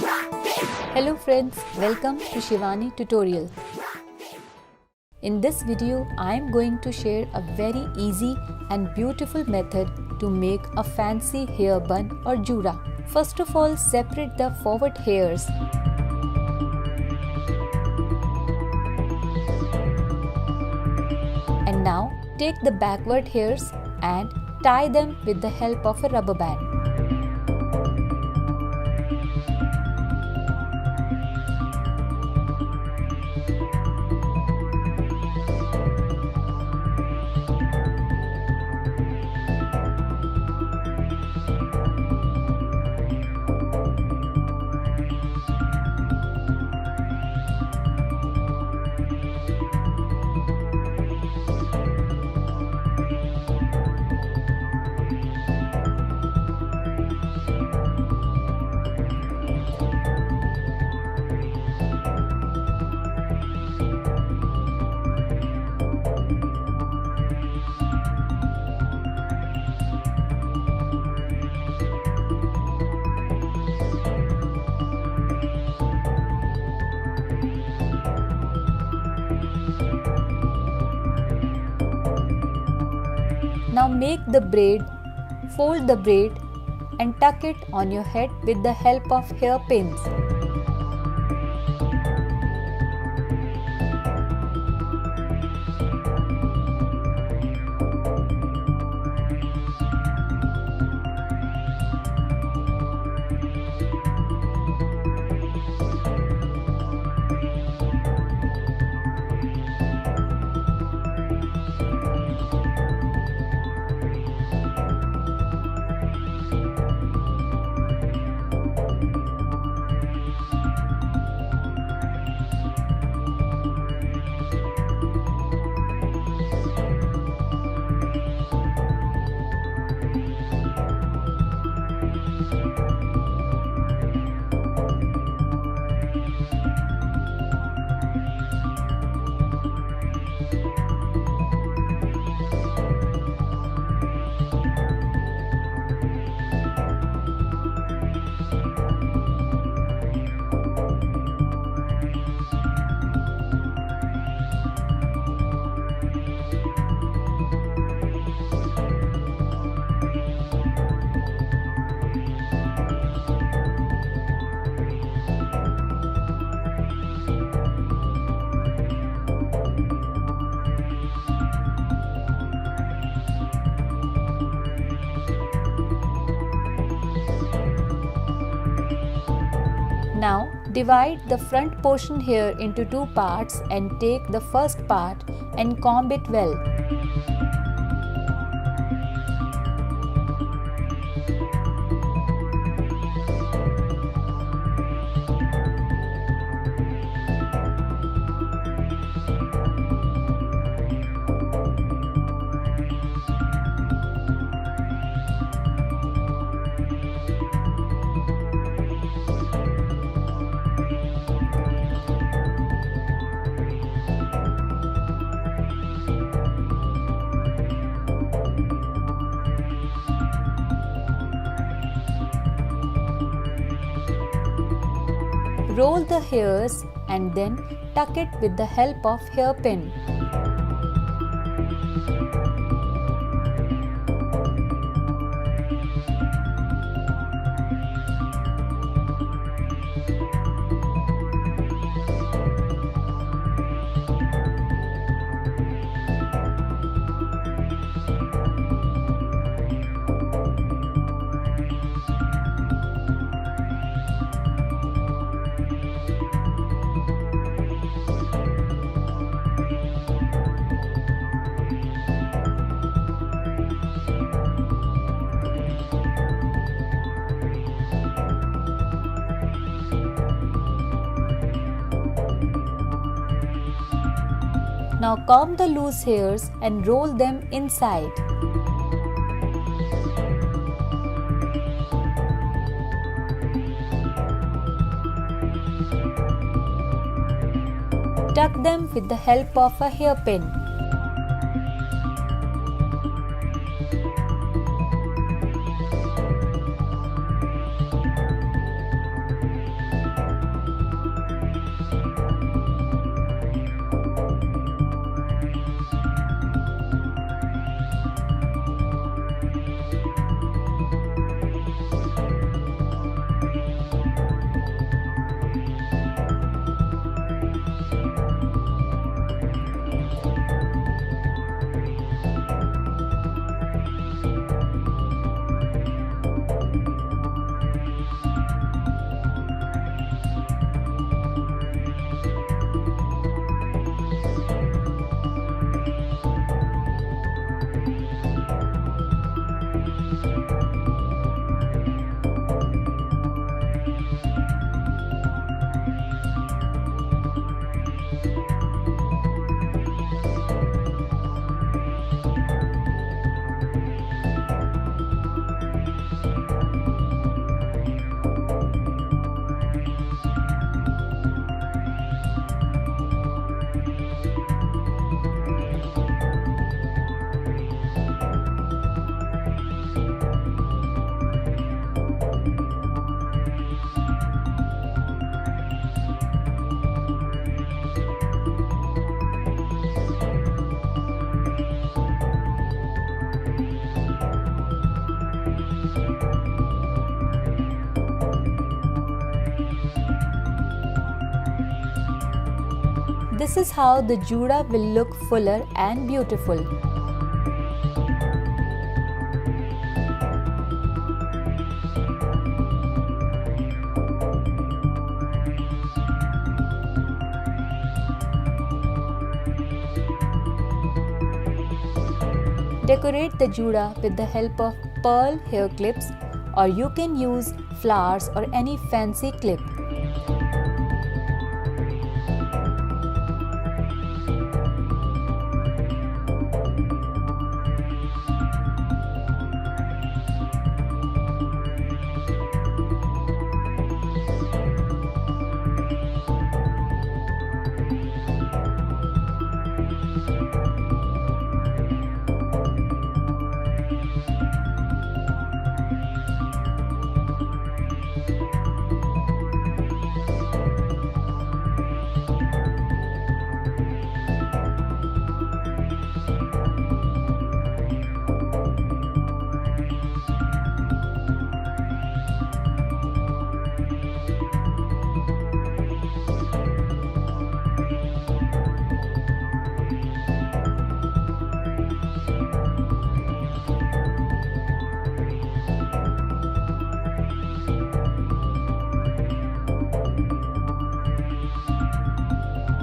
Hello friends, welcome to Shivani tutorial. In this video, I am going to share a very easy and beautiful method to make a fancy hair bun or Juda. First of all, separate the forward hairs. And now, take the backward hairs and tie them with the help of a rubber band. Now make the braid, fold the braid and tuck it on your head with the help of hairpins. Now divide the front portion here into two parts and take the first part and comb it well. Roll the hairs and then tuck it with the help of hairpin. Now comb the loose hairs and roll them inside. Tuck them with the help of a hairpin. This is how the Juda will look fuller and beautiful. Decorate the Juda with the help of pearl hair clips, or you can use flowers or any fancy clip.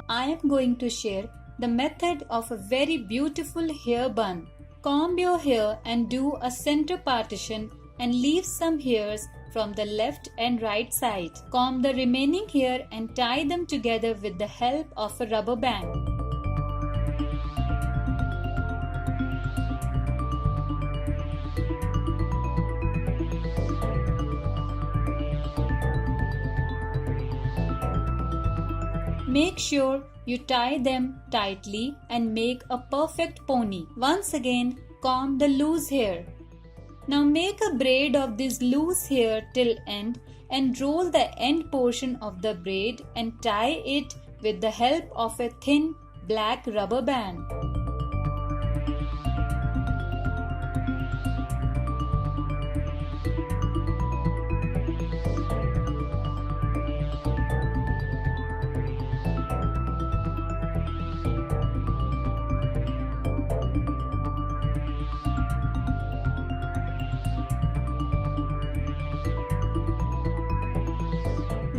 I am going to share the method of a very beautiful hair bun. Comb your hair and do a center partition and leave some hairs from the left and right side. Comb the remaining hair and tie them together with the help of a rubber band. Make sure you tie them tightly and make a perfect pony. Once again, comb the loose hair. Now make a braid of this loose hair till end and roll the end portion of the braid and tie it with the help of a thin black rubber band.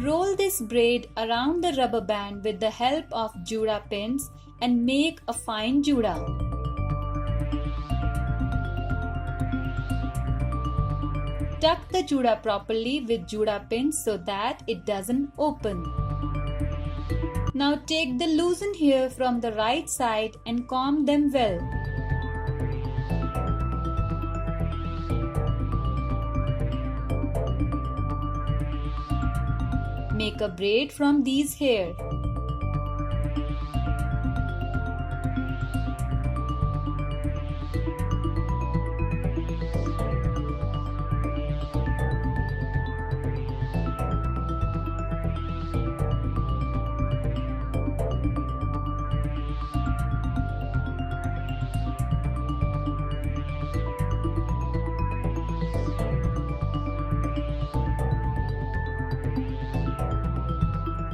Roll this braid around the rubber band with the help of Juda pins and make a fine Juda. Tuck the Juda properly with Juda pins so that it doesn't open. Now take the loosened hair from the right side and comb them well. Make a braid from these hair.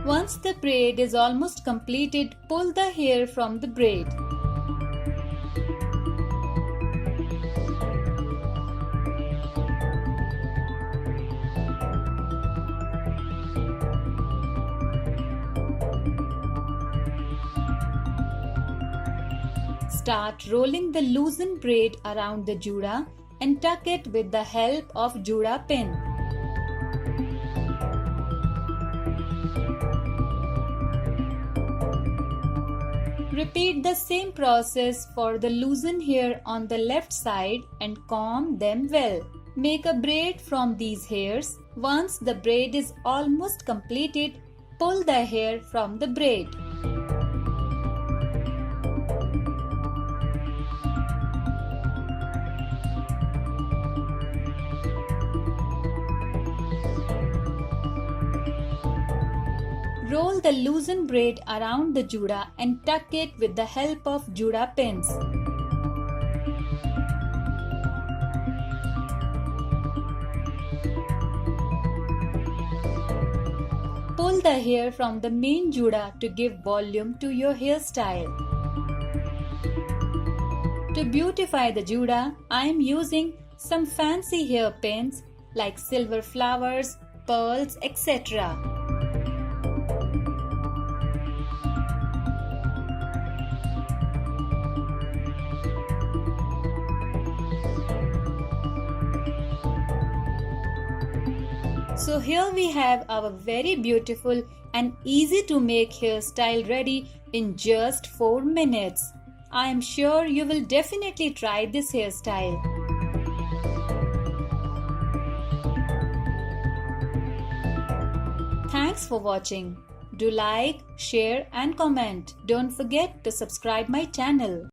Once the braid is almost completed, pull the hair from the braid. Start rolling the loosened braid around the Juda and tuck it with the help of Juda pin. Repeat the same process for the loosened hair on the left side and comb them well. Make a braid from these hairs. Once the braid is almost completed, pull the hair from the braid. Roll the loosened braid around the Juda and tuck it with the help of Juda pins. Pull the hair from the main Juda to give volume to your hairstyle. To beautify the Juda, I am using some fancy hairpins like silver flowers, pearls, etc. So here we have our very beautiful and easy to make hairstyle ready in just 4 minutes. I am sure you will definitely try this hairstyle. Thanks for watching. Do like, share and comment. Don't forget to subscribe my channel.